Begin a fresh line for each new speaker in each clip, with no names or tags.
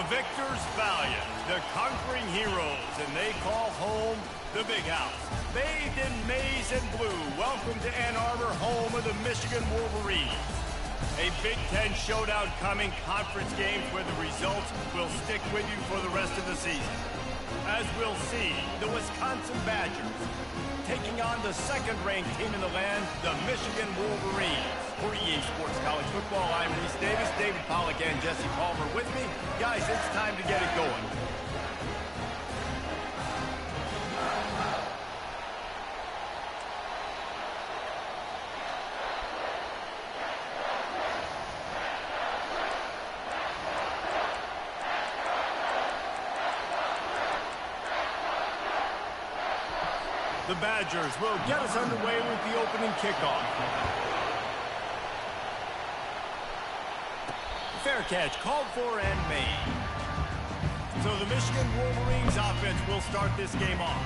The victors valiant, the conquering heroes, and they call home the Big House. Bathed in maize and blue, welcome to Ann Arbor, home of the Michigan Wolverines. A Big Ten showdown coming, conference games where the results will stick with you for the rest of the season. As we'll see, the Wisconsin Badgers taking on the second-ranked team in the land, the Michigan Wolverines. For EA Sports College Football, I'm Reese Davis, David Pollack, and Jesse Palmer with me. Guys, it's time to get it going. The Badgers will get us underway with the opening kickoff. Fair catch called for and made. So the Michigan Wolverines offense will start this game off.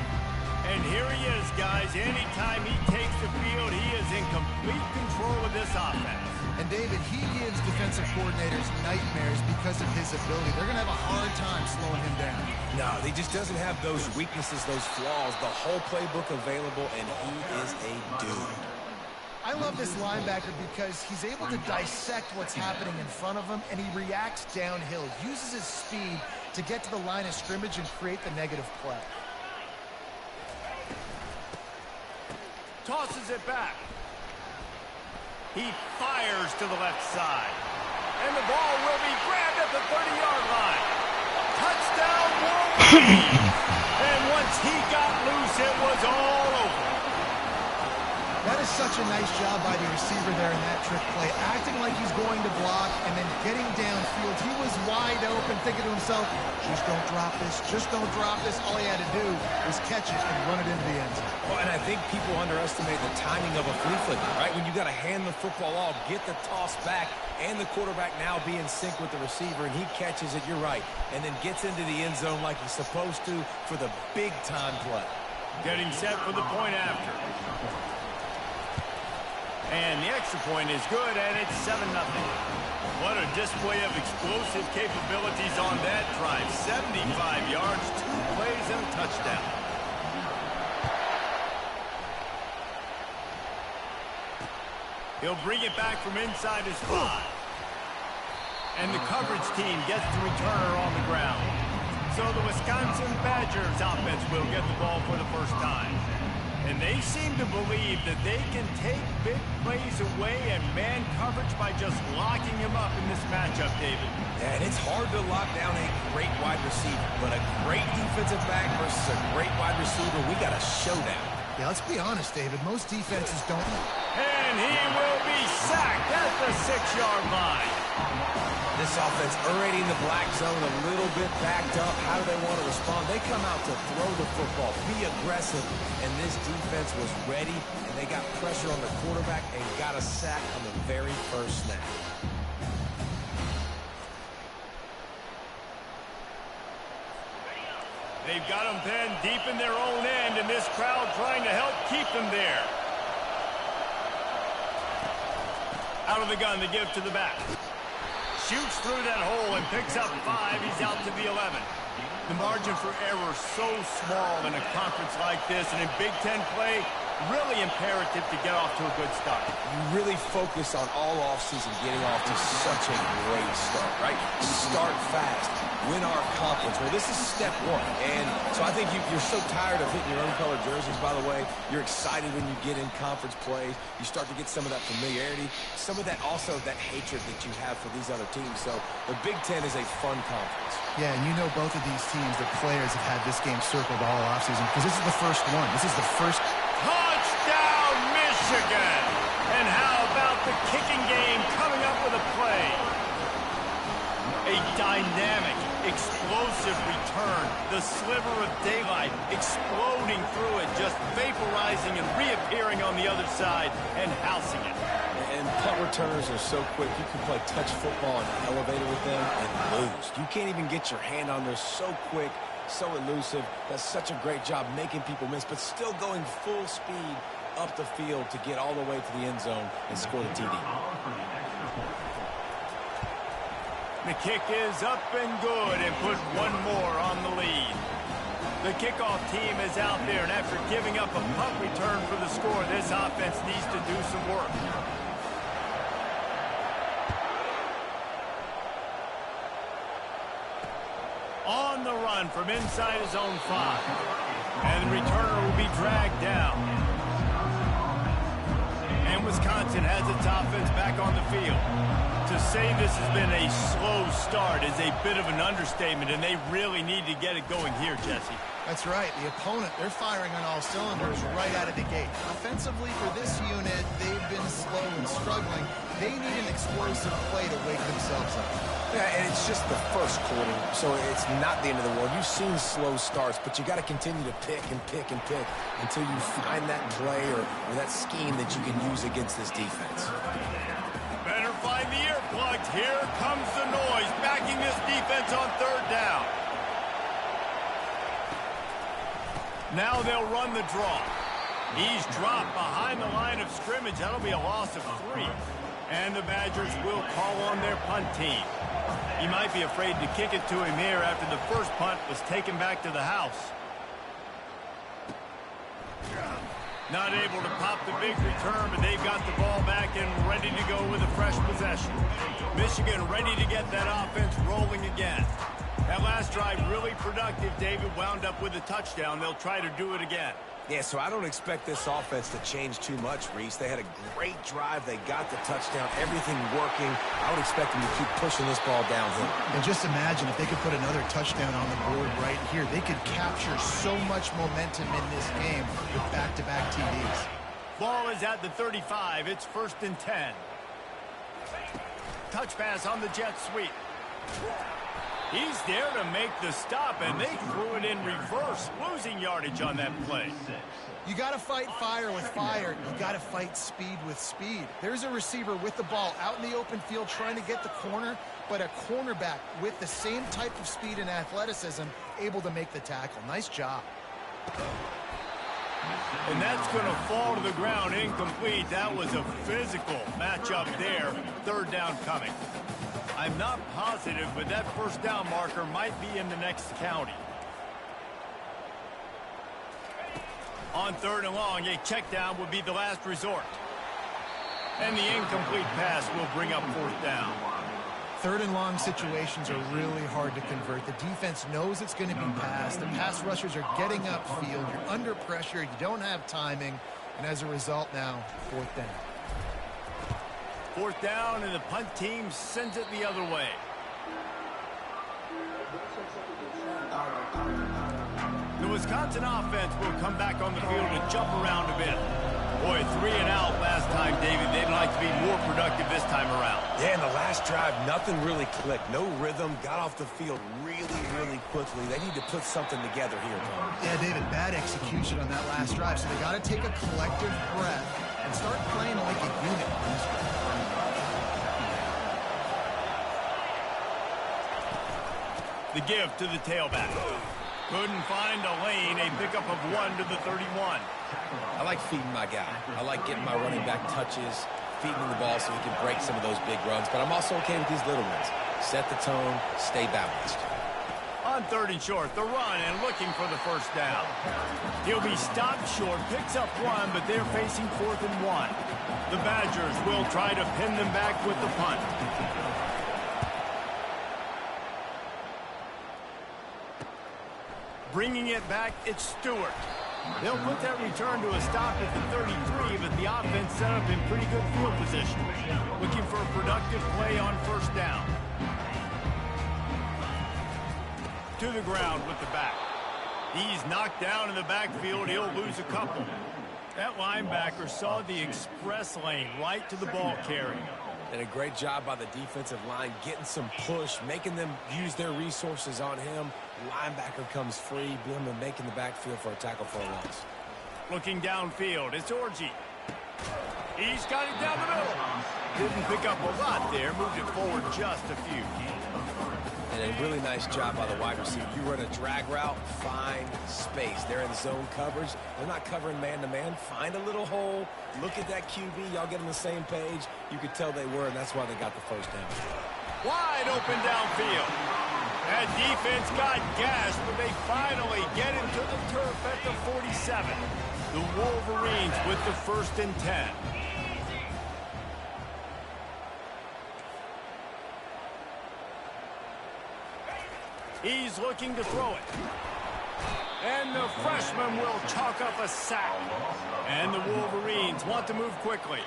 And here he is, guys. Anytime he takes the field, he is in complete control of this offense.
And David, he gives defensive coordinators nightmares because of his ability. They're going to have a hard time slowing him down.
No, he just doesn't have those weaknesses, those flaws, the whole playbook available, and he is a dude.
I love this linebacker because he's able to dissect what's happening in front of him, and he reacts downhill, uses his speed to get to the line of scrimmage and create the negative play.
Tosses it back. He fires to the left side. And the ball will be grabbed at the 30-yard line. Touchdown, Wolverines! And once he got loose, it was all over.
That is such a nice job by the receiver there in that trick play, acting like he's going to block and then getting downfield. He was wide open, thinking to himself, just don't drop this, just don't drop this. All he had to do was catch it and run it into the end zone.
Well, and I think people underestimate the timing of a flea flicker, right? When you got to hand the football off, get the toss back, and the quarterback now be in sync with the receiver, and he catches it, you're right, and then gets into the end zone like he's supposed to for the big-time play.
Getting set for the point after. And the extra point is good, and it's 7-0. What a display of explosive capabilities on that drive. 75 yards, 2 plays, and a touchdown. He'll bring it back from inside his 5. And the coverage team gets the returner on the ground. So the Wisconsin Badgers offense will get the ball for the first time. And they seem to believe that they can take big plays away and man coverage by just locking him up in this matchup, David.
And it's hard to lock down a great wide receiver, but a great defensive back versus a great wide receiver, we got a showdown.
Yeah, let's be honest, David. Most defenses don't.
And he will be sacked at the 6-yard line.
This offense already in the black zone, a little bit backed up. How do they want to respond? They come out to throw the football, be aggressive, and this defense was ready, and they got pressure on the quarterback and got a sack on the very first snap.
They've got them pinned deep in their own end, and this crowd trying to help keep them there. Out of the gun, they give to the back. Shoots through that hole and picks up 5. He's out to the 11. The margin for error so small in a conference like this, and in Big Ten play, really imperative to get off to a good start.
You really focus on all offseason getting off to such a great start, right? Start fast. Win our conference. Well, this is step 1. And so I think you're so tired of hitting your own color jerseys, by the way. You're excited when you get in conference play. You start to get some of that familiarity, some of that also that hatred that you have for these other teams. So the Big Ten is a fun conference.
Yeah, and you know both of these teams, the players have had this game circled all offseason because this is the first one. This is the first.
Touchdown, Michigan! And how about the kicking game coming up with a play? A dynamic, explosive return. The sliver of daylight exploding through it, just vaporizing and reappearing on the other side and housing it.
And punt returners are so quick. You can play touch football in an elevator with them and lose. You can't even get your hand on there. So quick, so elusive. Does such a great job making people miss, but still going full speed up the field to get all the way to the end zone and score the TD.
The kick is up and good and put one more on the lead. The kickoff team is out there, and after giving up a punt return for the score, this offense needs to do some work. On the run from inside his own 5. And the returner will be dragged down. And Wisconsin has its offense back on the field. To say this has been a slow start is a bit of an understatement, and they really need to get it going here, Jesse.
That's right. The opponent, they're firing on all cylinders right out of the gate. Offensively for this unit, they've been slow and struggling. They need an explosive play to wake themselves up.
Yeah, and it's just the first quarter, so it's not the end of the world. You've seen slow starts, but you got to continue to pick and pick and pick until you find that play or that scheme that you can use against this defense.
Better find the earplugs. Here comes the noise, backing this defense on third down. Now they'll run the draw. He's dropped behind the line of scrimmage. That'll be a loss of 3. And the Badgers will call on their punt team. He might be afraid to kick it to him here after the first punt was taken back to the house. Not able to pop the big return, but they've got the ball back and ready to go with a fresh possession. Michigan ready to get that offense rolling again. That last drive really productive. David wound up with a touchdown. They'll try to do it again.
Yeah, so I don't expect this offense to change too much, Reese. They had a great drive. They got the touchdown. Everything working. I would expect them to keep pushing this ball downhill.
And just imagine if they could put another touchdown on the board right here. They could capture so much momentum in this game with back-to-back TDs.
Ball is at the 35. It's 1st and 10. Touch pass on the jet sweep. He's there to make the stop, and they threw it in reverse, losing yardage on that play.
You got to fight fire with fire. You got to fight speed with speed. There's a receiver with the ball out in the open field trying to get the corner, but a cornerback with the same type of speed and athleticism able to make the tackle. Nice job.
And that's going to fall to the ground incomplete. That was a physical matchup there. 3rd down coming. I'm not positive, but that 1st down marker might be in the next county. On 3rd and long, a check down would be the last resort. And the incomplete pass will bring up 4th down.
3rd and long situations are really hard to convert. The defense knows it's going to be passed. The pass rushers are getting upfield. You're under pressure. You don't have timing. And as a result now, 4th down.
4th down, and the punt team sends it the other way. The Wisconsin offense will come back on the field and jump around a bit. Boy, 3 and out last time, David. They'd like to be more productive this time around.
Yeah, in the last drive, nothing really clicked. No rhythm, got off the field really quickly. They need to put something together here, Tom.
Yeah, David, bad execution on that last drive, so they got to take a collective breath and start playing like a unit.
The give to the tailback. Couldn't find a lane. A pickup of 1 to the 31.
I like feeding my guy. I like getting my running back touches, feeding him the ball so he can break some of those big runs. But I'm also okay with these little ones. Set the tone, stay balanced.
On 3rd and short, the run and looking for the 1st down. He'll be stopped short, picks up 1, but they're facing 4th and 1. The Badgers will try to pin them back with the punt. Bringing it back, it's Stewart. They'll put that return to a stop at the 33, but the offense set up in pretty good field position. Looking for a productive play on 1st down. To the ground with the back. He's knocked down in the backfield. He'll lose a couple. That linebacker saw the express lane right to the ball carrier.
And a great job by the defensive line, getting some push, making them use their resources on him. Linebacker comes free, him making the backfield for a tackle for a loss.
Looking downfield, it's Orji. He's got it down the middle. Didn't pick up a lot there, moved it forward just a few.
And a really nice job by the wide receiver. You run a drag route, find space. They're in zone coverage. They're not covering man-to-man. Find a little hole. Look at that QB. Y'all get on the same page. You could tell they were, and that's why they got the 1st down.
Wide open downfield. That defense got gashed, but they finally get him to the turf at the 47. The Wolverines with the 1st and 10. He's looking to throw it. And the freshman will chalk up a sack. And the Wolverines want to move quickly.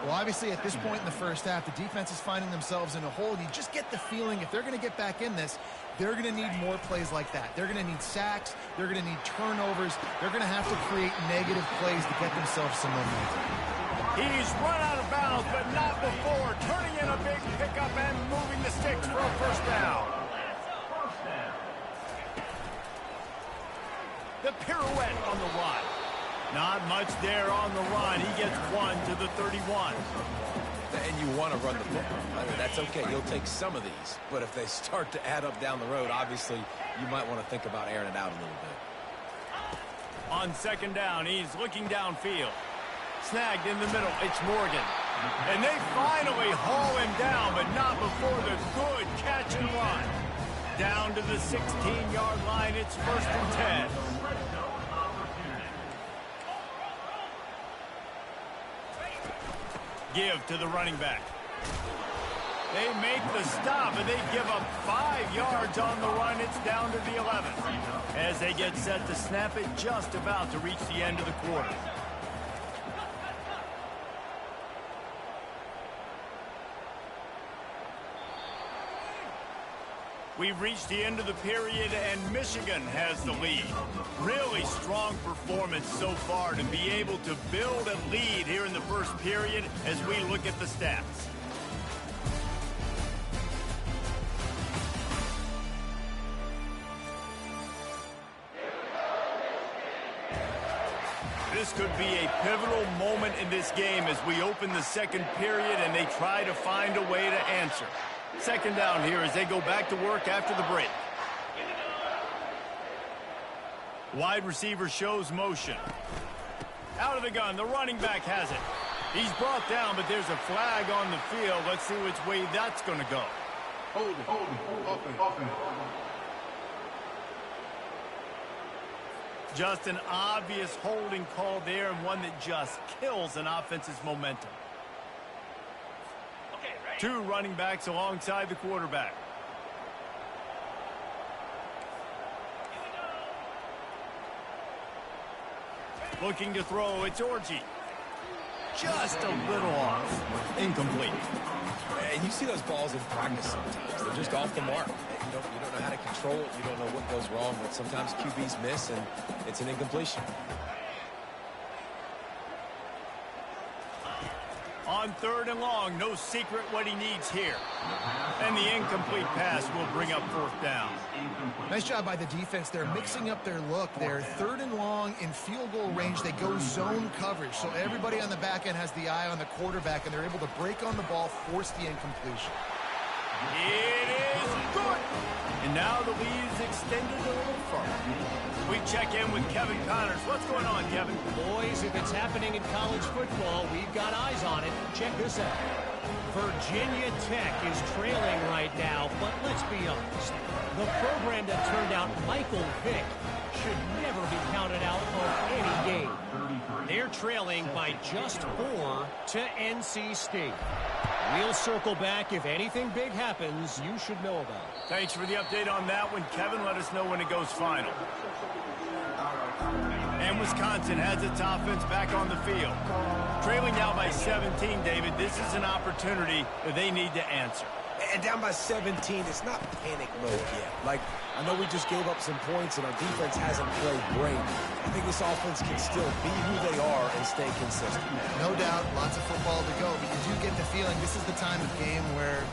Well, obviously, at this point in the first half, the defense is finding themselves in a hole. You just get the feeling if they're going to get back in this, they're going to need more plays like that. They're going to need sacks. They're going to need turnovers. They're going to have to create negative plays to get themselves some momentum.
He's run out of bounds, but not before. Turning in a big pickup and moving the sticks for a 1st down. The pirouette on the run. Not much there on the run. He gets 1 to the 31.
And you want to run the football. I mean, that's okay. You'll take some of these. But if they start to add up down the road, obviously, you might want to think about airing it out a little bit.
On 2nd down, he's looking downfield. Snagged in the middle. It's Morgan. And they finally haul him down, but not before the good catch and run. Down to the 16-yard line. It's 1st and 10. Give to the running back. They make the stop, and they give up 5 yards on the run. It's down to the 11. As they get set to snap it, just about to reach the end of the quarter. We've reached the end of the period, and Michigan has the lead. Really strong performance so far to be able to build a lead here in the 1st period as we look at the stats. This could be a pivotal moment in this game as we open the 2nd period and they try to find a way to answer. 2nd down here as they go back to work after the break. Wide receiver shows motion. Out of the gun, the running back has it. He's brought down, but there's a flag on the field. Let's see which way that's going to go.
Hold it.
Just an obvious holding call there, and one that just kills an offense's momentum. 2 running backs alongside the quarterback. Looking to throw, it's Orji. Just a little off. Incomplete.
And you see those balls in practice sometimes. They're just off the mark. You don't know how to control it. You don't know what goes wrong, but sometimes QBs miss, and it's an incompletion.
On 3rd and long, no secret what he needs here. And the incomplete pass will bring up 4th down.
Nice job by the defense. They're mixing up their look. They're 3rd and long in field goal range. They go zone coverage. So everybody on the back end has the eye on the quarterback, and they're able to break on the ball, force the incompletion.
It is good. And now the lead is extended a little further. We check in with Kevin Connors. What's going on, Kevin?
Boys, if it's happening in college football, we've got eyes on it. Check this out. Virginia Tech is trailing right now, but let's be honest. The program that turned out Michael Vick should never be counted out of any game. They're trailing by just 4 to NC State. We'll circle back. If anything big happens, you should know about it.
Thanks for the update on that one, Kevin. Let us know when it goes final. And Wisconsin has its offense back on the field. Trailing now by 17, David. This is an opportunity that they need to answer.
And down by 17, it's not panic mode yet. Like, I know we just gave up some points and our defense hasn't played great. I think this offense can still be who they are and stay consistent.
No doubt, lots of football to go, but you do get the feeling this is the time of game where,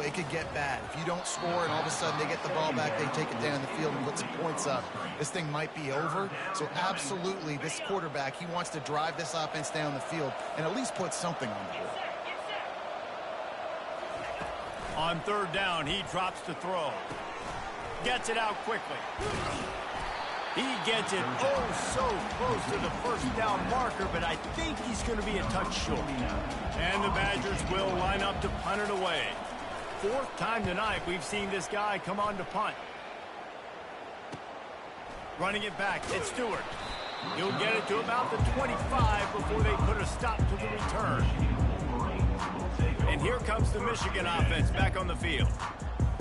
it could get bad. If you don't score and all of a sudden they get the ball back, they take it down the field and put some points up, this thing might be over. So absolutely, this quarterback, he wants to drive this offense down the field and at least put something on the board.
On 3rd down, he drops to throw. Gets it out quickly. He gets it so close to the 1st down marker, but I think he's going to be a touch short. And the Badgers will line up to punt it away. fourth time tonight we've seen this guy come on to punt. Running it back, it's Stewart. He'll get it to about the 25 before they put a stop to the return. And here comes the Michigan offense back on the field.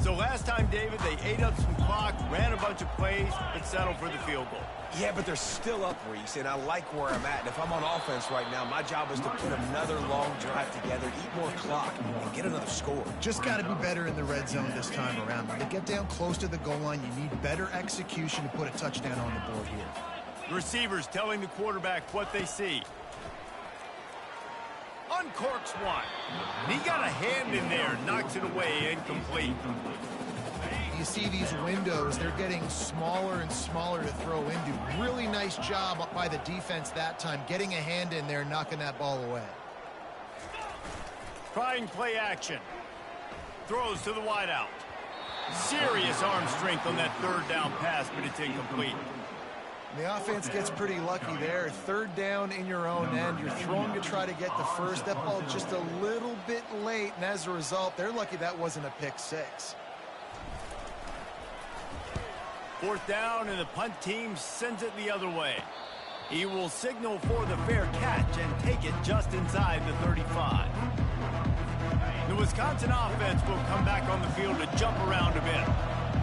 So last time, David, they ate up some clock, ran a bunch of plays, but settled for the field goal.
Yeah, but they're still up, Reese, and I like where I'm at. And if I'm on offense right now, my job is to put another long drive together, eat more clock, and get another score.
Just got to be better in the red zone this time around. When they get down close to the goal line, you need better execution to put a touchdown on the board here.
The receivers telling the quarterback what they see. Uncorks one. And he got a hand in there, knocks it away, incomplete.
You see these windows, they're getting smaller and smaller to throw into. Really nice job by the defense that time, getting a hand in there, knocking that ball away.
Trying play action. Throws to the wideout. Serious arm strength on that third down pass, but it's incomplete.
The offense gets pretty lucky there. Third down in your own end. You're throwing to try to get the first. That ball just a little bit late, and as a result, they're lucky that wasn't a pick six.
Fourth down, and the punt team sends it the other way. He will signal for the fair catch and take it just inside the 35. The Wisconsin offense will come back on the field to jump around a bit.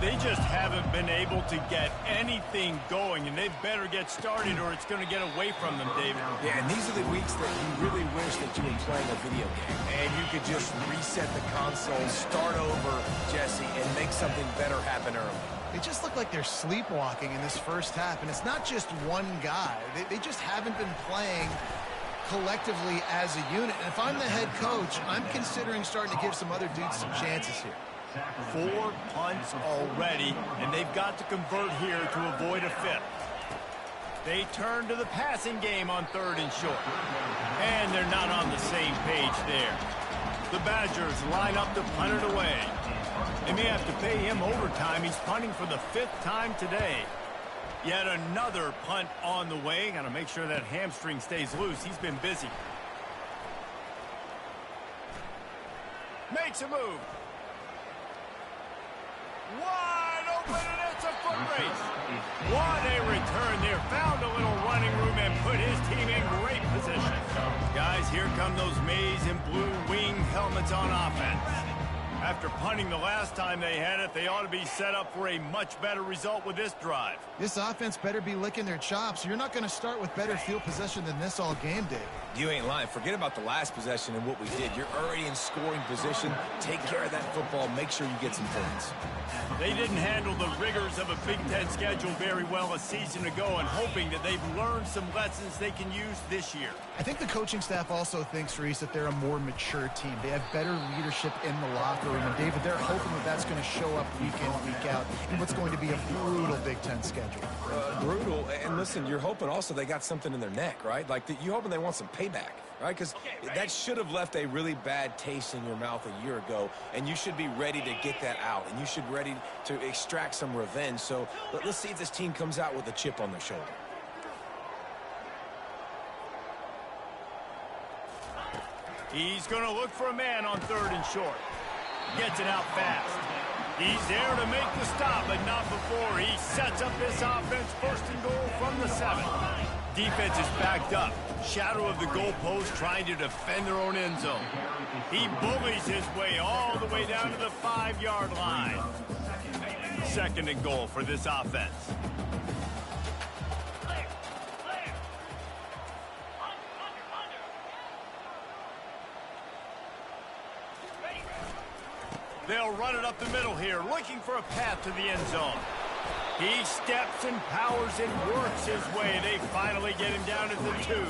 They just haven't been able to get anything going, and they better get started or it's going to get away from them, David.
Yeah, and these are the weeks that you really wish that you were playing a video game, and you could just reset the console, start over, Jesse, and make something better happen early.
They just look like they're sleepwalking in this first half, and it's not just one guy. They just haven't been playing collectively as a unit. And if I'm the head coach, I'm considering starting to give some other dudes some chances here.
4 punts already, and they've got to convert here to avoid a fifth. They turn to the passing game on third and short. And they're not on the same page there. The Badgers line up to punt it away. They may have to pay him overtime. He's punting for the 5th time today. Yet another punt on the way. Got to make sure that hamstring stays loose. He's been busy. Makes a move. Wide open, and it's a foot race. What a return there. Found a little running room and put his team in great position. Guys, here come those maize and blue wing helmets on offense. After punting the last time they had it, they ought to be set up for a much better result with this drive.
This offense better be licking their chops. You're not going to start with better field possession than this all game, Dave.
You ain't lying. Forget about the last possession and what we did. You're already in scoring position. Take care of that football. Make sure you get some points.
They didn't handle the rigors of a Big Ten schedule very well a season ago, and hoping that they've learned some lessons they can use this year.
I think the coaching staff also thinks, Reese, that they're a more mature team. They have better leadership in the locker room. And, David, they're hoping that that's going to show up week in, week out in what's going to be a brutal Big Ten schedule.
Brutal. And listen, you're hoping also they got something in their neck, right? Like, you're hoping they want some payback, right? Because that should have left a really bad taste in your mouth a year ago, and you should be ready to get that out, and you should be ready to extract some revenge. So let's see if this team comes out with a chip on their shoulder.
He's going to look for a man on third and short. Gets it out fast. He's there to make the stop, but not before he sets up this offense first and goal from the 7. Defense is backed up. Shadow of the goalpost trying to defend their own end zone. He bullies his way all the way down to the 5-yard line. Second and goal for this offense. They'll run it up the middle here, looking for a path to the end zone. He steps and powers and works his way. They finally get him down at the 2.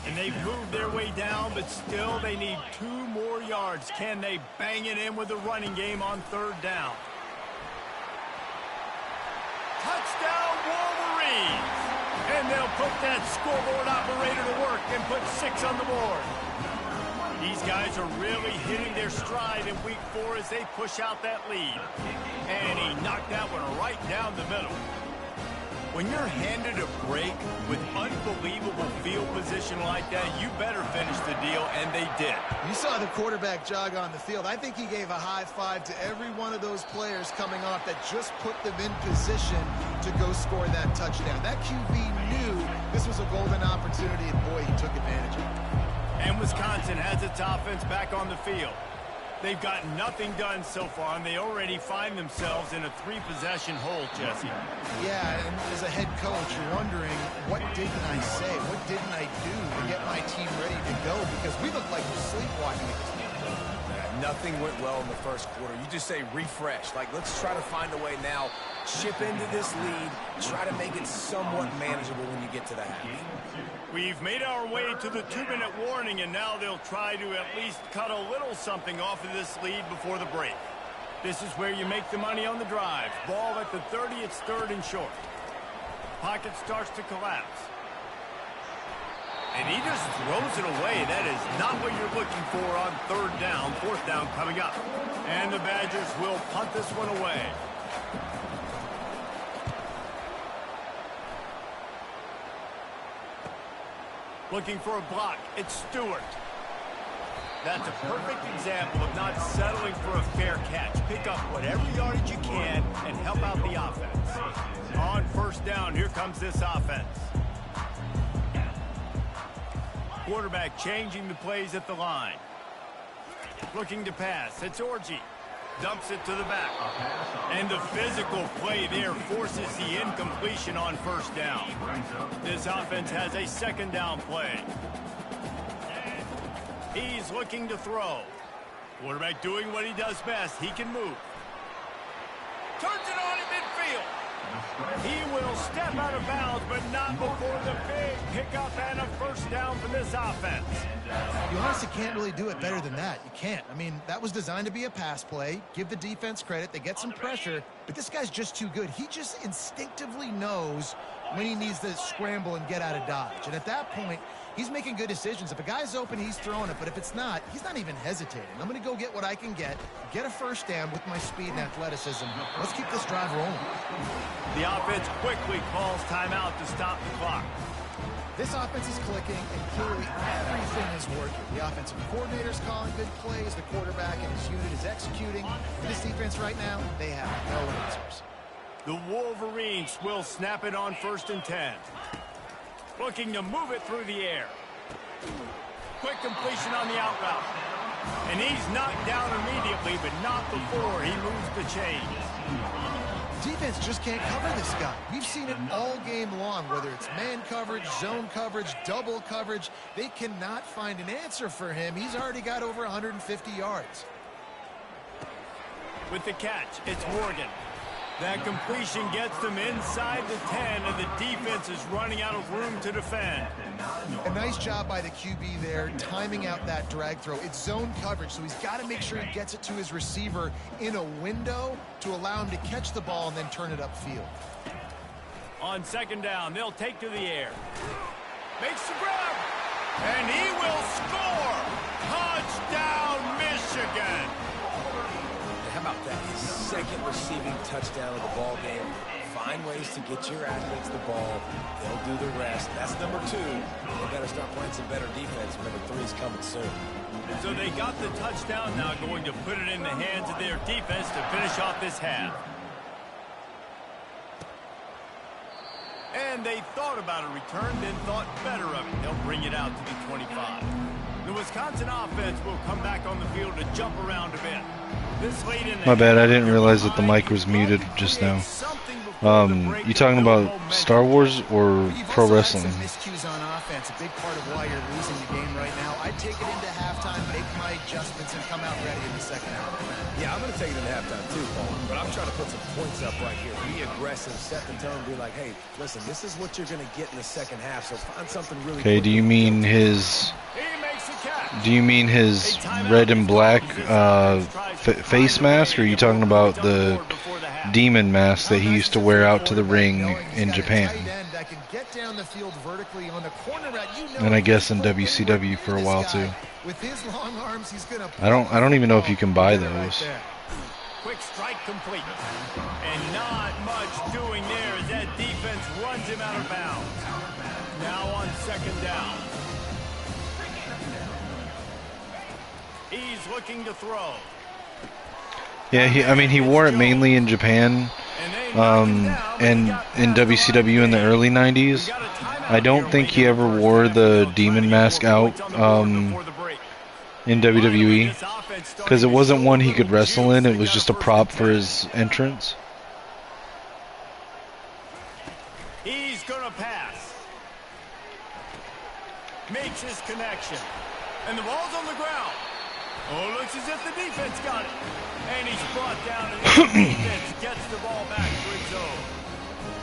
And they've moved their way down, but still they need 2 more yards. Can they bang it in with the running game on third down? Touchdown, Wolverines! And they'll put that scoreboard operator to work and put 6 on the board. These guys are really hitting their stride in week 4 as they push out that lead. And he knocked that one right down the middle. When you're handed a break with unbelievable field position like that, you better finish the deal, and they did.
You saw the quarterback jog on the field. I think he gave a high five to every one of those players coming off that just put them in position to go score that touchdown. That QB knew this was a golden opportunity, and boy, he took advantage of it.
And Wisconsin has its offense back on the field. They've got nothing done so far, and they already find themselves in a 3-possession hole, Jesse.
Yeah, and as a head coach, you're wondering, what didn't I say? What didn't I do to get my team ready to go? Because we look like we're sleepwalking at this point.
Nothing went well in the first quarter. You just say refresh. Like, let's try to find a way now. Chip into this lead. Try to make it somewhat manageable when you get to the half.
We've made our way to the 2-minute warning, and now they'll try to at least cut a little something off of this lead before the break. This is where you make the money on the drive. Ball at the 30, it's 3rd and short. Pocket starts to collapse. And he just throws it away. That is not what you're looking for on 3rd down. 4th down coming up. And the Badgers will punt this one away. Looking for a block. It's Stewart. That's a perfect example of not settling for a fair catch. Pick up whatever yardage you can and help out the offense. On 1st down, here comes this offense. Quarterback changing the plays at the line. Looking to pass. It's Orji. Dumps it to the back. And the physical play there forces the incompletion on 1st down. This offense has a 2nd down play. He's looking to throw. Quarterback doing what he does best. He can move. Turns it on in midfield. He will step out of bounds, but not before the big pickup and a 1st down for this offense.
You honestly can't really do it better than that. You can't. I mean, that was designed to be a pass play. Give the defense credit. They get some pressure, but this guy's just too good. He just instinctively knows when he needs to scramble and get out of dodge. And at that point, he's making good decisions. If a guy's open, he's throwing it. But if it's not, he's not even hesitating. I'm going to go get what I can get a 1st down with my speed and athleticism. Let's keep this drive rolling.
The offense quickly calls timeout to stop the clock.
This offense is clicking, and clearly everything is working. The offensive coordinator's calling good plays. The quarterback and his unit is executing. And this defense right now, they have no answers.
The Wolverines will snap it on 1st and 10. Looking to move it through the air. Quick completion on the out route. And he's knocked down immediately, but not before he moves the chains.
Defense just can't cover this guy. We've seen it all game long, whether it's man coverage, zone coverage, double coverage. They cannot find an answer for him. He's already got over 150 yards.
With the catch, it's Morgan. That completion gets them inside the 10, and the defense is running out of room to defend.
A nice job by the QB there, timing out that drag throw. It's zone coverage, so he's got to make sure he gets it to his receiver in a window to allow him to catch the ball and then turn it upfield.
On 2nd down, they'll take to the air. Makes the grab, and he will score! Touchdown, Michigan!
How about that? His 2nd receiving touchdown of the ball game. Find ways to get your athletes the ball. They'll do the rest. That's number 2. They've got to start playing some better defense. Number 3 is coming soon.
So they got the touchdown, now going to put it in the hands of their defense to finish off this half. And they thought about a return, then thought better of it. They'll bring it out to the 25. The Wisconsin offense will come back on the field to jump around a bit.
My bad, I didn't realize that the mic was muted just now. You talking about Star Wars or pro wrestling?
Miscues on offense, a big part of why you're losing the game right now. I'd take it into halftime, make my adjustments, and come out ready in the 2nd half.
Yeah, I'm going to take it into halftime too, Paul. But I'm trying to put some points up right here. Be aggressive, set the tone, be like, hey, listen, this is what you're going to get in the 2nd half, so find something really
Okay, do you mean his... Do you mean his red and black face mask, or are you talking about the demon mask that he used to wear out to the ring in Japan? And I guess in WCW for a while too. I don't even know if you can buy those.
Quick strike complete. And not much doing there as that that defense runs him out of bounds. Now on second down. He's looking to throw.
Yeah, he wore it mainly in Japan, and in WCW in the early 90s. I don't think he ever wore the demon mask out in WWE, because it wasn't one he could wrestle in. It was just a prop for his entrance.
He's gonna pass. Makes his connection. And the ball's on the ground. Oh, looks as if the defense got it. And he's brought down, and the defense gets the ball back for its own.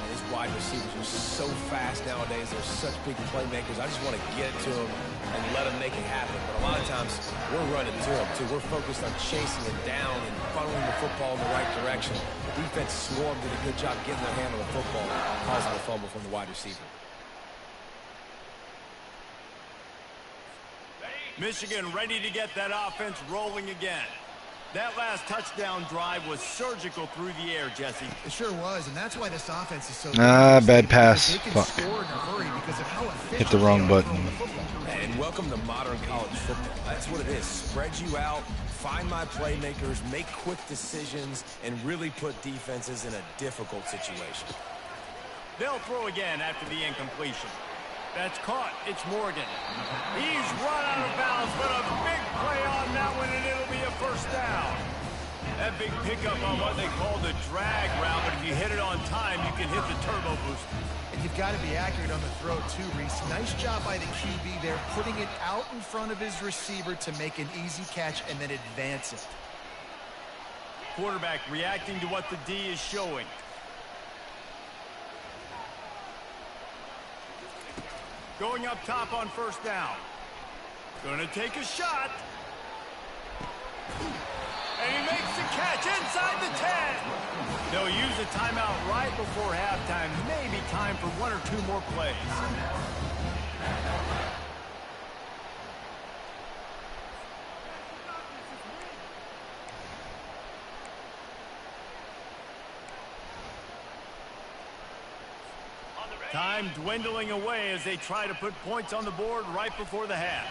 His wide receivers are so fast nowadays. They're such big playmakers. I just want to get it to them and let them make it happen. But a lot of times, we're running to them, too. We're focused on chasing him down and funneling the football in the right direction. The defense swarmed, did a good job getting their hand on the football, causing a fumble from the wide receiver.
Michigan ready to get that offense rolling again. That last touchdown drive was surgical through the air, Jesse.
It sure was, and that's why this offense is so
bad pass. Fuck.
Hit
the wrong button.
And welcome to modern college football. That's what it is. Spread you out, find my playmakers, make quick decisions, and really put defenses in a difficult situation.
They'll throw again after the incompletion. That's caught. It's Morgan. He's run out of bounds, but a big play on that one, and it'll be a first down. That big pickup on what they call the drag route, but if you hit it on time, you can hit the turbo boost.
And you've got to be accurate on the throw, too, Reese. Nice job by the QB there, putting it out in front of his receiver to make an easy catch and then advance it.
Quarterback reacting to what the D is showing. Going up top on first down. Gonna take a shot. And he makes the catch inside the 10. They'll use a timeout right before halftime. Maybe time for one or two more plays. Time dwindling away as they try to put points on the board right before the half.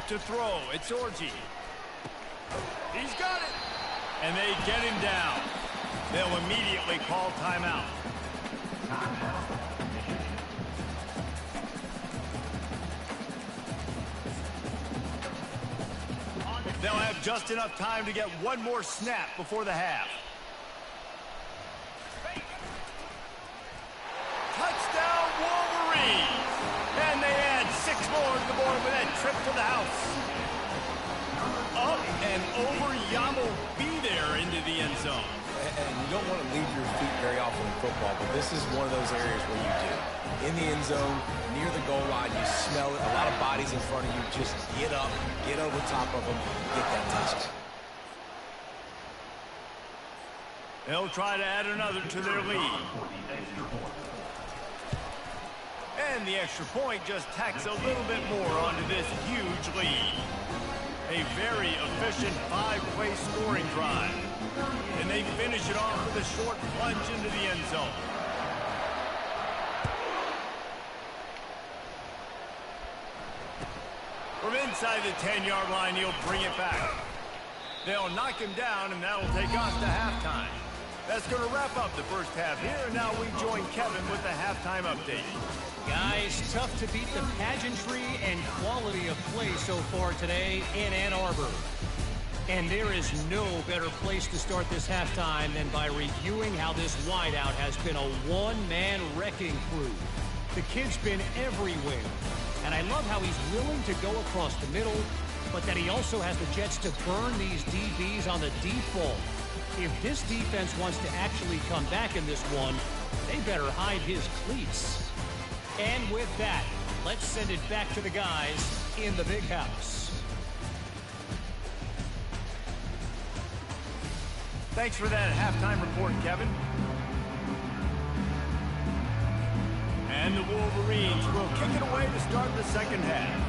To throw, it's Orji. He's got it. And they get him down. They'll immediately call timeout. They'll have just enough time to get one more snap before the half. Touchdown, Wolverines! And they add 6 more to the board with that trip to the house. Up and over, Yam will be there into the end zone.
And you don't want to leave your feet very often in football, but this is one of those areas where you do. In the end zone, near the goal line, you smell it. A lot of bodies in front of you. Just get up, get over top of them, get that touch.
They'll try to add another to their lead. And the extra point just tacks a little bit more onto this huge lead. A very efficient 5-play scoring drive. And they finish it off with a short plunge into the end zone. From inside the 10-yard line, he'll bring it back. They'll knock him down, and that'll take us to halftime. That's going to wrap up the first half here, and now we join Kevin with the halftime update.
Guys, tough to beat the pageantry and quality of play so far today in Ann Arbor. And there is no better place to start this halftime than by reviewing how this wideout has been a one-man wrecking crew. The kid's been everywhere, and I love how he's willing to go across the middle, but that he also has the jets to burn these DBs on the deep ball. If this defense wants to actually come back in this one, they better hide his cleats. And with that, let's send it back to the guys in the big house.
Thanks for that halftime report, Kevin. And the Wolverines will kick it away to start the second half.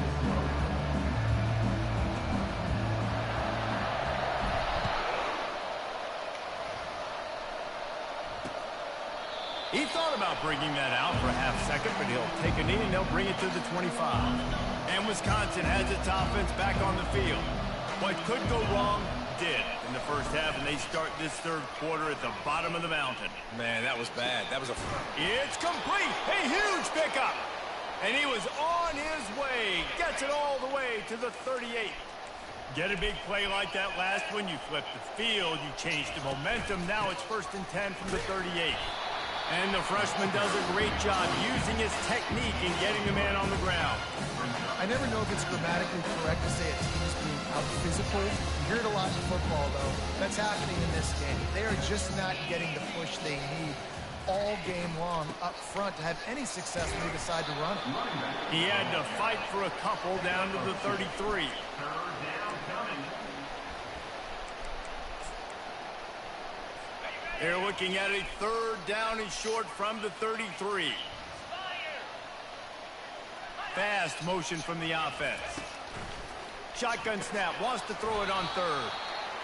thought about bringing that out for a half second, but he'll take a knee and they'll bring it to the 25. And Wisconsin has its offense back on the field. What could go wrong did in the first half, and they start this third quarter at the bottom of the mountain.
Man, that was bad. That was a...
It's complete. A huge pickup. And he was on his way. Gets it all the way to the 38. Get a big play like that last one, you flip the field, you change the momentum. Now it's 1st and 10 from the 38. And the freshman does a great job using his technique and getting the man on the ground.
I never know if it's grammatically correct to say a team is being out-physical. You hear it a lot in football, though. That's happening in this game. They are just not getting the push they need all game long up front to have any success when they decide to run it.
He had to fight for a couple down to the 33. They're looking at a 3rd down and short from the 33. Fast motion from the offense. Shotgun snap, wants to throw it on 3rd.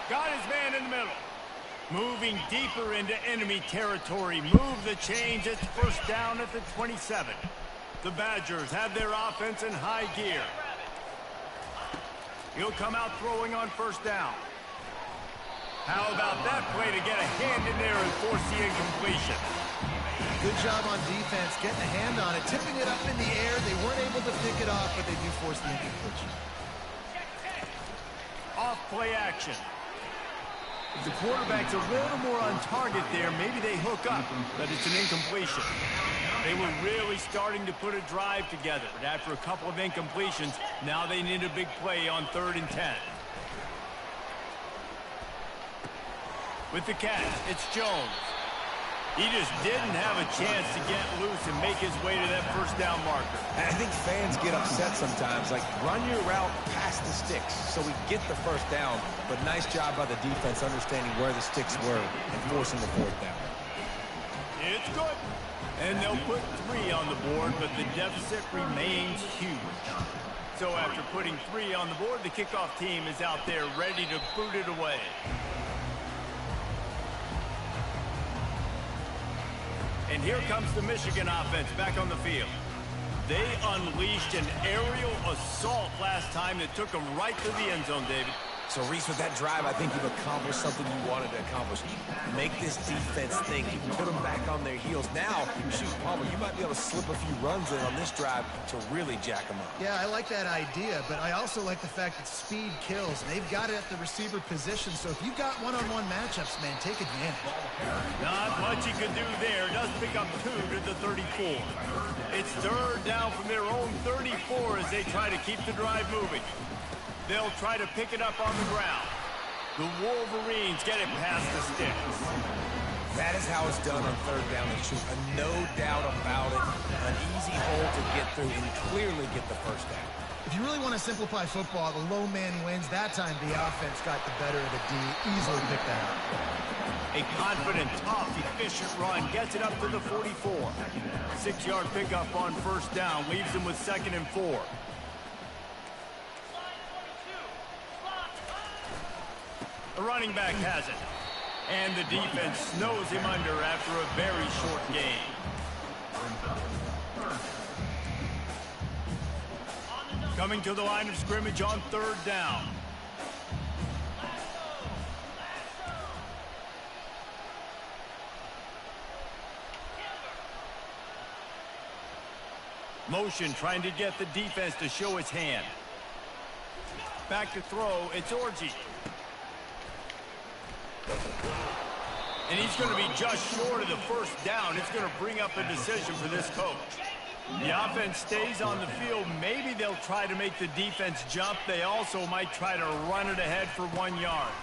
Got his man in the middle. Moving deeper into enemy territory. Move the change. It's 1st down at the 27. The Badgers have their offense in high gear. He'll come out throwing on 1st down. How about that play to get a hand in there and force the incompletion?
Good job on defense, getting a hand on it, tipping it up in the air. They weren't able to pick it off, but they do force the incompletion.
Off play action. If the quarterback's a little more on target there, maybe they hook up, but it's an incompletion. They were really starting to put a drive together, but after a couple of incompletions, now they need a big play on 3rd and 10. With the catch, it's Jones. He just didn't have a chance to get loose and make his way to that 1st down marker.
And I think fans get upset sometimes, like run your route past the sticks so we get the 1st down, but nice job by the defense understanding where the sticks were and forcing the 4th down.
It's good. And they'll put 3 on the board, but the deficit remains huge. So after putting 3 on the board, the kickoff team is out there ready to boot it away. And here comes the Michigan offense back on the field. They unleashed an aerial assault last time that took them right to the end zone, David.
So, Reese, with that drive, I think you've accomplished something you wanted to accomplish. Make this defense think. You can put them back on their heels. Now, shoot, Palmer, you might be able to slip a few runs in on this drive to really jack them up.
Yeah, I like that idea, but I also like the fact that speed kills. They've got it at the receiver position, so if you've got one-on-one matchups, man, take advantage.
Not much he could do there. Does pick up 2 to the 34. It's 3rd down from their own 34 as they try to keep the drive moving. They'll try to pick it up on the ground. The Wolverines get it past the sticks.
That is how it's done on 3rd down and shoot. No doubt about it. An easy hole to get through and clearly get the 1st down.
If you really want to simplify football, the low man wins. That time the offense got the better of the D. Easily picked that up.
A confident, tough, efficient run gets it up to the 44. 6-yard pickup on 1st down leaves them with 2nd and 4. The running back has it. And the defense snows him under after a very short game. Coming to the line of scrimmage on 3rd down. Motion trying to get the defense to show its hand. Back to throw, it's Orji. And he's going to be just short of the 1st down. It's going to bring up a decision for this coach. The offense stays on the field. Maybe they'll try to make the defense jump. They also might try to run it ahead for 1 yard.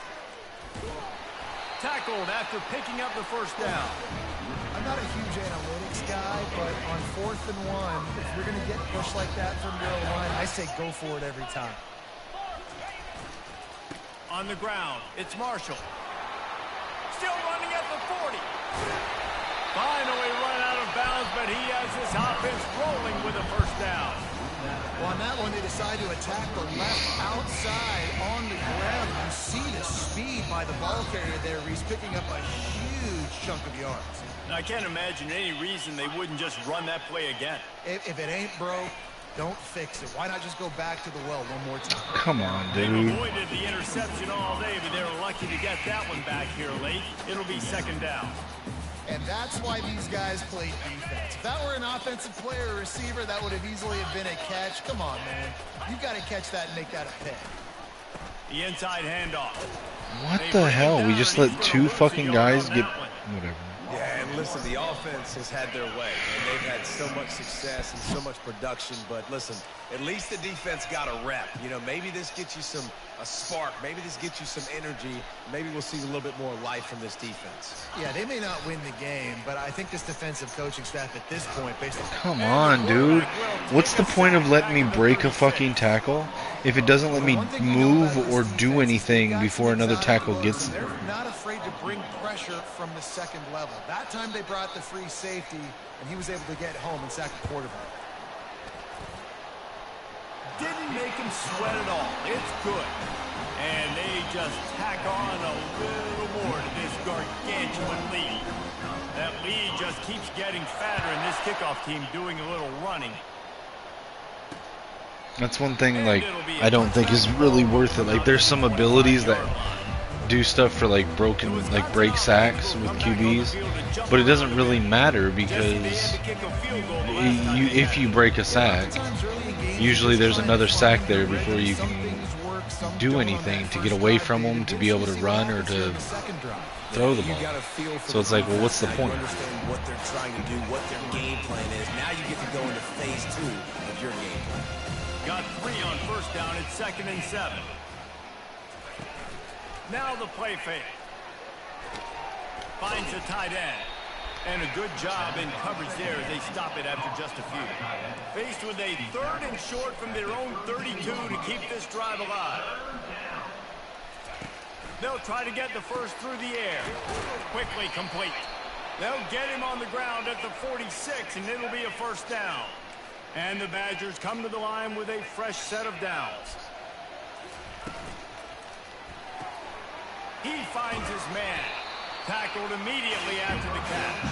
Tackled after picking up the 1st down.
I'm not a huge analytics guy, but on 4th and 1, if you're going to get pushed like that from your line, I say go for it every time.
On the ground, it's Marshall. Still running at the 40. Finally run out of bounds, but he has this offense rolling with a 1st down.
Well, on that one, they decide to attack the left outside on the ground. You see the speed by the ball carrier there. He's picking up a huge chunk of yards.
I can't imagine any reason they wouldn't just run that play again.
If it ain't broke, don't fix it. Why not just go back to the well one more time?
Come on,
They've
dude.
avoided the interception all day, but they were lucky to get that one back here late. It'll be second down.
And that's why these guys play defense. If that were an offensive player or receiver, that would have easily have been a catch. Come on, man. You've got to catch that and make that a pick.
The inside handoff.
What the hell? We just let two fucking guys get... Whatever.
Yeah, and listen, the offense has had their way, and they've had so much success and so much production. But listen, at least the defense got a rep. You know, maybe this gets you a spark. Maybe this gets you some energy. Maybe we'll see a little bit more life from this defense.
Yeah, they may not win the game, but I think this defensive coaching staff at this point, based on...
Come on, dude. What's the point of letting me break a fucking tackle if it doesn't let me move or do anything before another tackle gets there?
They're not afraid to bring pressure from the second level. That time they brought the free safety, and he was able to get home and sack the quarterback.
Didn't make him sweat at all. It's good. And they just tack on a little more to this gargantuan lead. That lead just keeps getting fatter, and this kickoff team doing a little running.
That's one thing, like, I don't think is really worth it. Like, there's some abilities that do stuff for, like, break sacks with QBs, but it doesn't really matter because if you break a sack, usually there's another sack there before you can do anything to get away from them, to be able to run or to throw the ball. So it's like, well, what's the point?
Understand what they're trying to do, what their game plan is. Now you get to go into phase 2 of your game plan.
Got 3 on first down. It's 2nd and 7. Now the play fake. Finds a tight end. And a good job in coverage there as they stop it after just a few. Faced with a 3rd and short from their own 32 to keep this drive alive. They'll try to get the first through the air. Quickly complete. They'll get him on the ground at the 46, and it'll be a first down. And the Badgers come to the line with a fresh set of downs. He finds his man. Tackled immediately after the catch.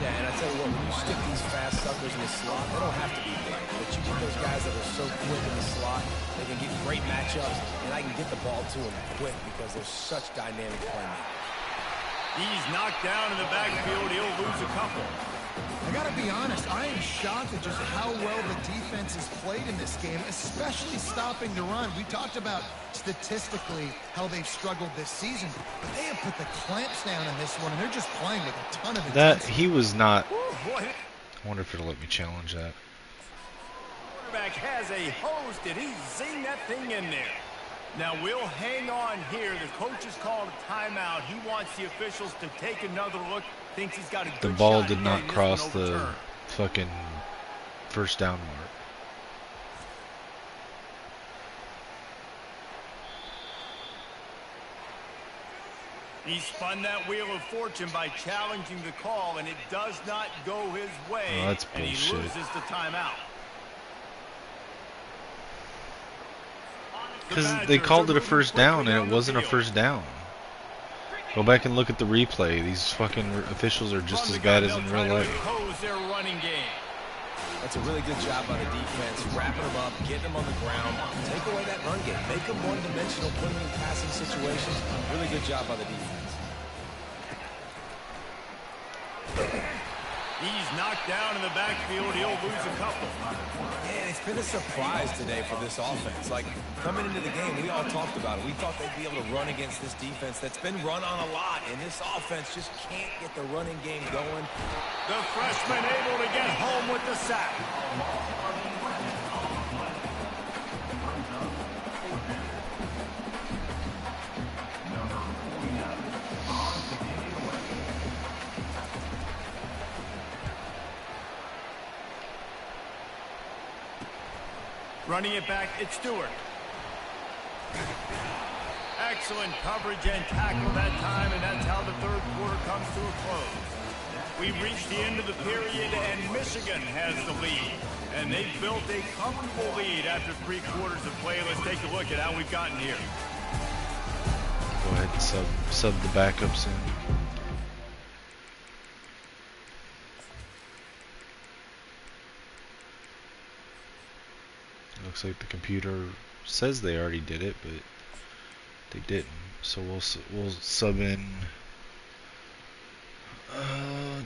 Yeah, and I tell you what, when you stick these fast suckers in the slot, they don't have to be big. But you get those guys that are so quick in the slot, they can get great matchups, and I can get the ball to them quick because they're such dynamic playmakers.
He's knocked down in the backfield. He'll lose a couple.
I gotta be honest, I am shocked at just how well the defense has played in this game, especially stopping the run. We talked about statistically how they've struggled this season, but they have put the clamps down in this one, and they're just playing with a ton of intensity.
He was not.
Ooh,
I wonder if it'll let me challenge that.
Quarterback has a hose. Did he zing that thing in there? Now we'll hang on here. The coach has called a timeout. He wants the officials to take another look. Thinks he's got a good
The ball
shot
did not
getting this
cross
one
the
overturned.
fucking first down mark.
He spun that wheel of fortune by challenging the call, and it does not go his way.
Oh, that's
and he
bullshit.
loses the timeout.
Because they called it a first down, and it wasn't a first down. Go back and look at the replay. These fucking officials are just as bad as in real life.
That's a really good job by the defense, wrapping them up, getting them on the ground, take away that run game, make them one-dimensional, put them in passing situations. Really good job by the defense.
He's knocked down in the backfield. He'll lose a couple.
Man, it's been a surprise today for this offense. Like, coming into the game, we all talked about it. We thought they'd be able to run against this defense that's been run on a lot, and this offense just can't get the running game going.
The freshman able to get home with the sack. Running it back, it's Stewart. Excellent coverage and tackle that time, and that's how the third quarter comes to a close. We've reached the end of the period, and Michigan has the lead. And they've built a comfortable lead after 3 quarters of play. Let's take a look at how we've gotten here.
Go ahead and sub the backups in. looks like the computer says they already did it, but they didn't. So we'll sub in.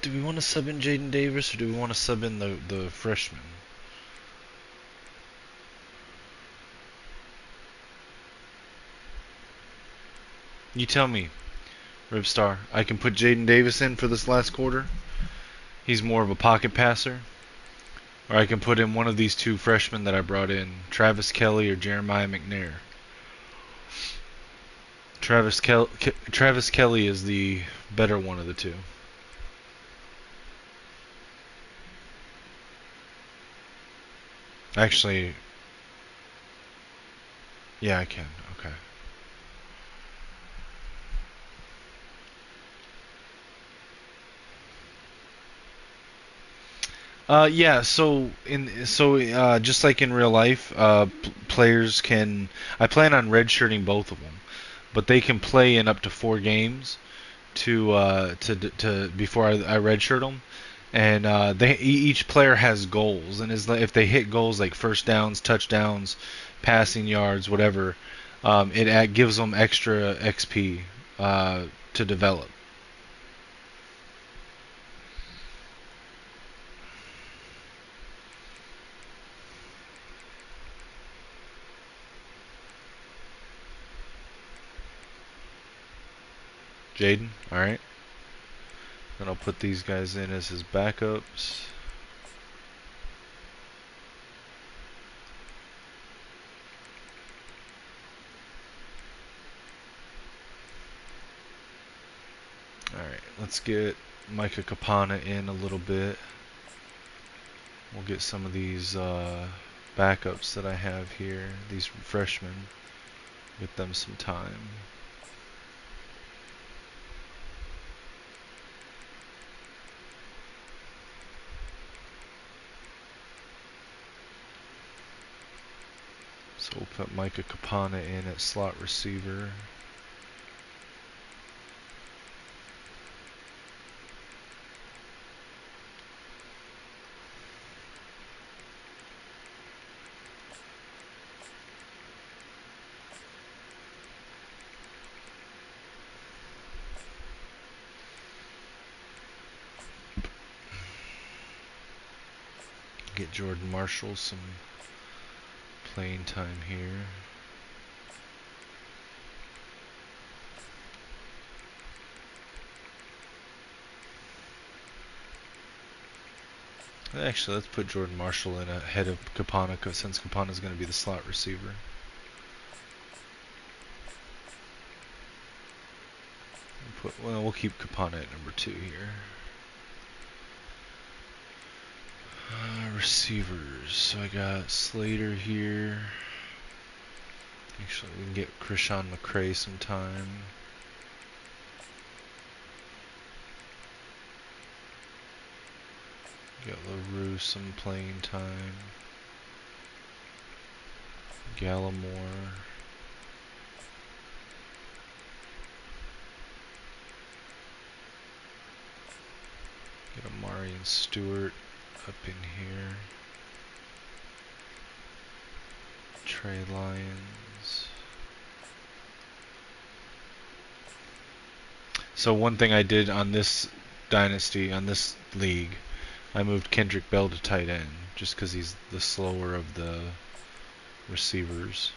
Do we want to sub in Jaden Davis or do we want to sub in the freshman? You tell me, Ribstar. I can put Jaden Davis in for this last quarter. He's more of a pocket passer. Or I can put in one of these two freshmen that I brought in, Travis Kelly or Jeremiah McNair. Travis Kelly is the better one of the two. Actually, yeah, I can. Okay. Yeah. So just like in real life, players can. I plan on redshirting both of them, but they can play in up to 4 games to before I redshirt them. And each player has goals, and if they hit goals like first downs, touchdowns, passing yards, whatever, it gives them extra XP to develop. Jaden, all right. Then I'll put these guys in as his backups. Alright, let's get Micah Capana in a little bit. We'll get some of these backups that I have here, these freshmen, get them some time. So we'll put Micah Capana in at slot receiver. Get Jordan Marshall some playing time here. Actually, let's put Jordan Marshall in ahead of Capana, since Capana is going to be the slot receiver. We'll keep Capana at number 2 here. Receivers. So I got Slater here. Actually, we can get Krishan McCray some time. Got LaRue some playing time. Gallimore. Get Amari and Stewart up in here. Trey Lyons. So one thing I did on this dynasty, on this league, I moved Kendrick Bell to tight end, just because he's the slower of the receivers.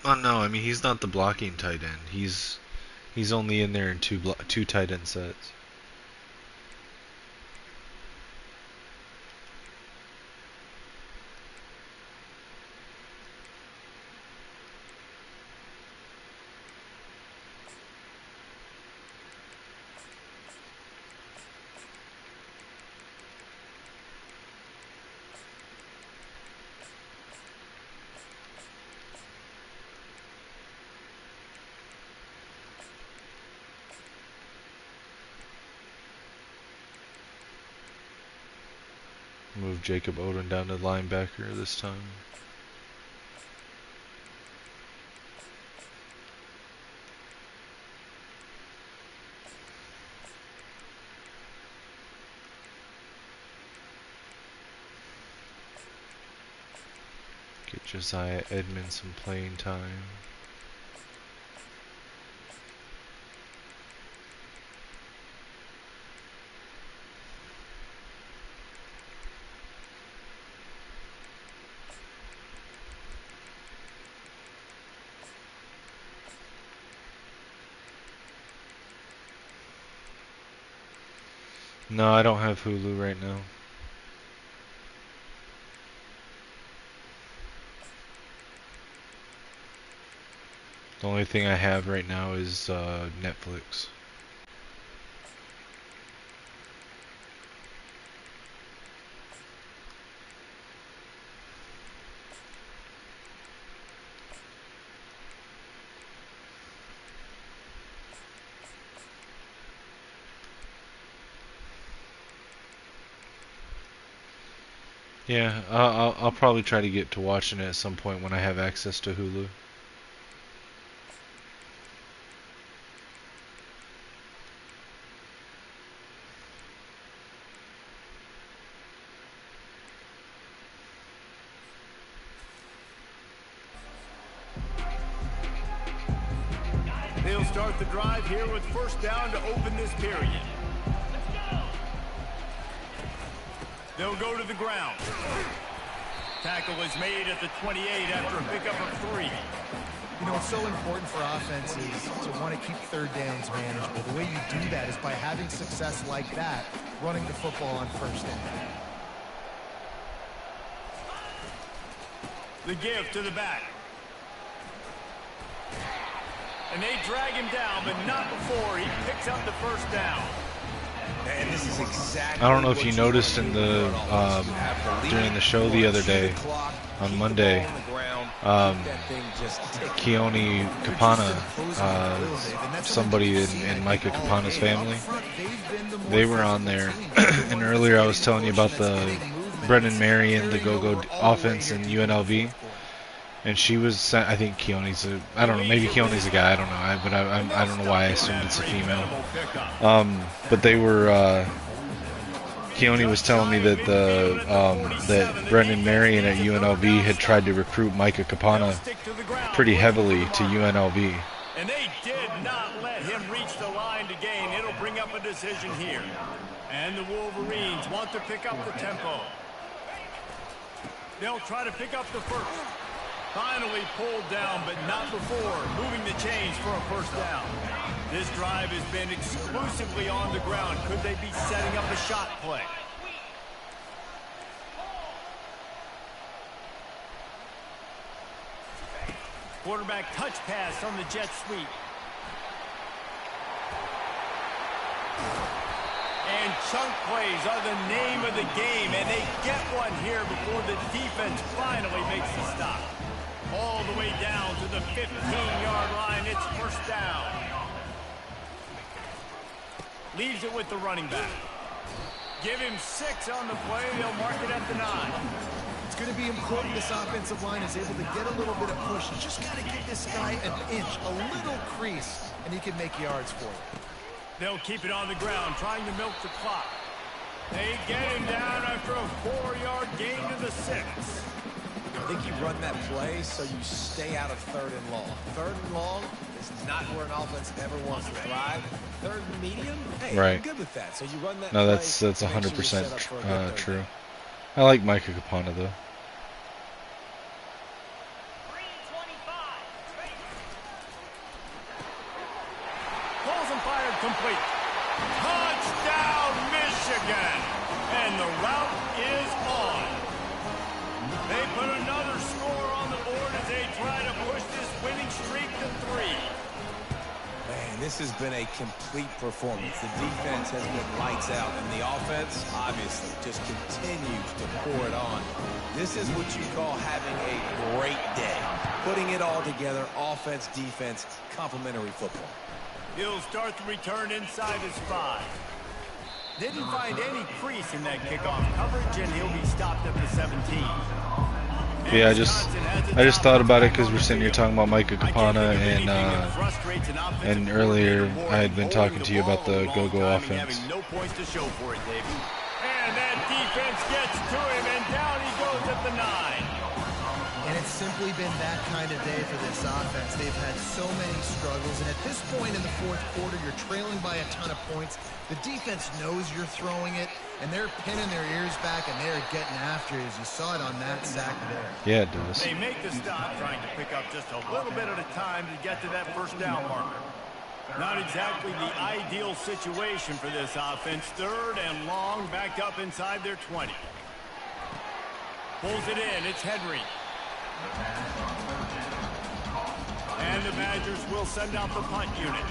Oh no, I mean he's not the blocking tight end. He's only in there in two tight end sets. Move Jacob Odin down to linebacker this time. Get Josiah Edmonds some playing time. No, I don't have Hulu right now. The only thing I have right now is Netflix. Yeah, I'll probably try to get to watching it at some point when I have access to Hulu.
They'll start the drive here with first down to open this period. They'll go to the ground. Tackle is made at the 28 after a pickup of 3.
You know, it's so important for offenses to want to keep third downs manageable. The way you do that is by having success like that, running the football on first down.
The give to the back. And they drag him down, but not before he picks up the first down.
And this is exactly
I don't know if you noticed in the during the show the other day on Monday, Keone Kapana, somebody in Micah Kapana's family, they were on there. And earlier I was telling you about the Brendan Marion, the go-go offense in UNLV. And she was, I think Keone's I don't know, maybe Keone's a guy, I don't know, but I don't know why I assumed it's a female. But they were, Keone was telling me that that Brendan Marion at UNLV had tried to recruit Micah Kapana pretty heavily to UNLV.
And they did not let him reach the line to gain. It'll bring up a decision here. And the Wolverines want to pick up the tempo. They'll try to pick up the first. Finally pulled down, but not before moving the chains for a first down. This drive has been exclusively on the ground. Could they be setting up a shot play? Quarterback touch pass on the jet sweep. And chunk plays are the name of the game, and they get one here before the defense finally makes the stop. All the way down to the 15-yard line. It's first down. Leaves it with the running back. Give him 6 on the play. They'll mark it at the 9.
It's going to be important this offensive line is able to get a little bit of push. You just got to give this guy an inch, a little crease, and he can make yards for you.
They'll keep it on the ground, trying to milk the clock. They get him down after a 4-yard gain to the 6.
I think you run that play so you stay out of 3rd and long. 3rd and long is not where an offense ever wants to thrive. 3rd and medium, hey,
right.
I'm good with that. So you run that
No,
play.
that's 100% true. I like Micah Kapana though.
Pulls and fired complete. Touchdown, Michigan! And the route is on. They put another score on the board as they try to push this winning streak to 3.
Man, this has been a complete performance. The defense has been lights out, and the offense, obviously, just continues to pour it on. This is what you call having a great day. Putting it all together, offense, defense, complementary football.
He'll start the return inside his 5. Didn't find any crease in that kickoff coverage, and he'll be stopped at the 17.
Yeah, I just thought about it because we're sitting here talking about Micah Kapana, and earlier I had been talking to you about the go-go offense.
No points to show for it, Davey. And that defense gets to him, and down he goes at the 9.
And it's simply been that kind of day for this offense. They've had so many struggles, and at this point in the fourth quarter, you're trailing by a ton of points. The defense knows you're throwing it, and they're pinning their ears back, and they're getting after it, as you saw it on that sack there.
Yeah, it does.
They make the stop, trying to pick up just a little bit at a time to get to that first down marker. Not exactly the ideal situation for this offense. 3rd and long, back up inside their 20. Pulls it in. It's Henry. And the Badgers will send out the punt unit.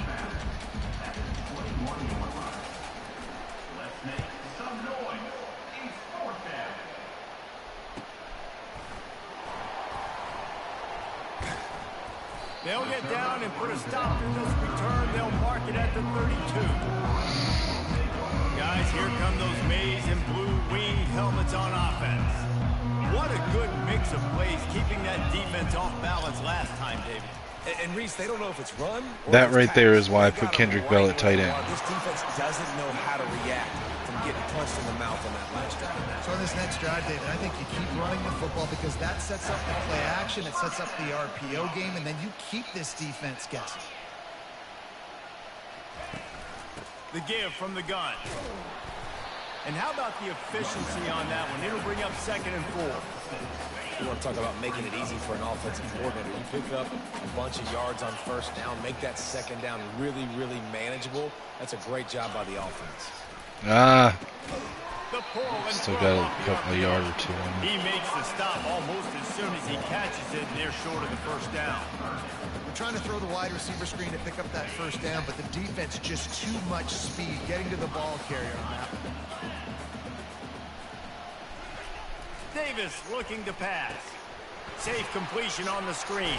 Let's make some noise. It's 4th down. They'll get down and put a stop to this return. They'll mark it at the 32. Guys, here come those maize and blue winged helmets on offense. What a good mix of plays, keeping that defense off balance last time, David.
And Reese, they don't know if it's run or
that
it's
right
pass.
there is why I put Kendrick Bell at tight end.
This defense doesn't know how to react from getting punched in the mouth on that last drive.
So on this next drive, David, I think you keep running the football because that sets up the play action, it sets up the RPO game, and then you keep this defense guessing.
The give from the gun. And how about the efficiency on that one? It'll bring up 2nd and 4.
You want to talk about making it easy for an offensive coordinator. You pick up a bunch of yards on 1st down, make that 2nd down really, really manageable. That's a great job by the offense.
Still got a yard or two on
He makes the stop almost as soon as he catches it, and they're short of the 1st down.
We're trying to throw the wide receiver screen to pick up that 1st down, but the defense just too much speed getting to the ball carrier on that one.
Davis looking to pass. Safe completion on the screen.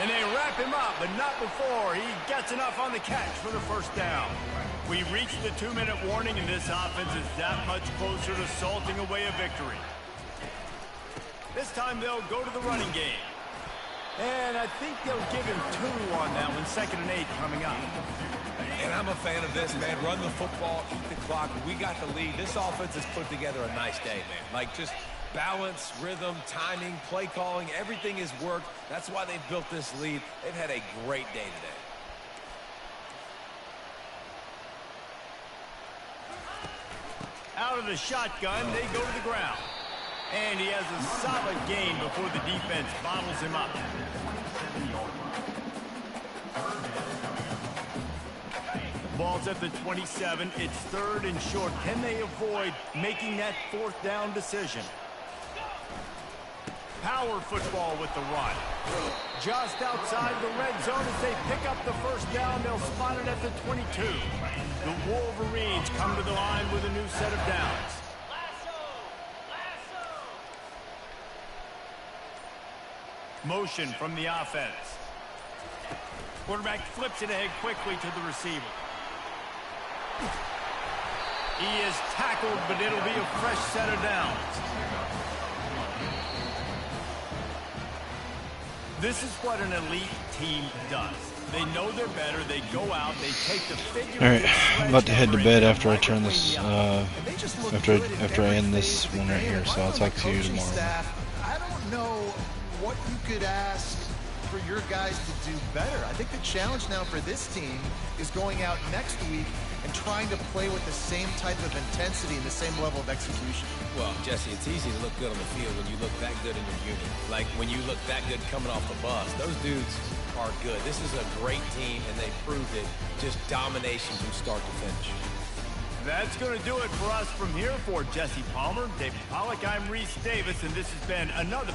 And they wrap him up, but not before he gets enough on the catch for the 1st down. We reached the 2-minute warning, and this offense is that much closer to salting away a victory. This time they'll go to the running game. And I think they'll give him 2 on that one. 2nd and 8 coming up.
And I'm a fan of this, man. Run the football, eat the clock. We got the lead. This offense has put together a nice day, man. Like, just balance, rhythm, timing, play calling, everything has worked. That's why they've built this lead. They've had a great day today.
Out of the shotgun, they go to the ground. And he has a solid gain before the defense bottles him up. Ball's at the 27. It's 3rd and short. Can they avoid making that 4th down decision? Power football with the run. Just outside the red zone as they pick up the 1st down. They'll spot it at the 22. The Wolverines come to the line with a new set of downs. Motion from the offense. Quarterback flips it ahead quickly to the receiver. He is tackled, but it'll be a fresh set of downs. This is what an elite team does. They know they're better. They go out. They take the figure.
All right, I'm about to head to bed after I turn this. After I end this one right here. So I'll talk to you tomorrow.
I don't know what you could ask for your guys to do better. I think the challenge now for this team is going out next week and trying to play with the same type of intensity and the same level of execution.
Well, Jesse, it's easy to look good on the field when you look that good in your unit. Like when you look that good coming off the bus. Those dudes are good. This is a great team, and they proved it. Just domination from start to finish.
That's going to do it for us from here. For Jesse Palmer, David Pollack, I'm Reese Davis, and this has been another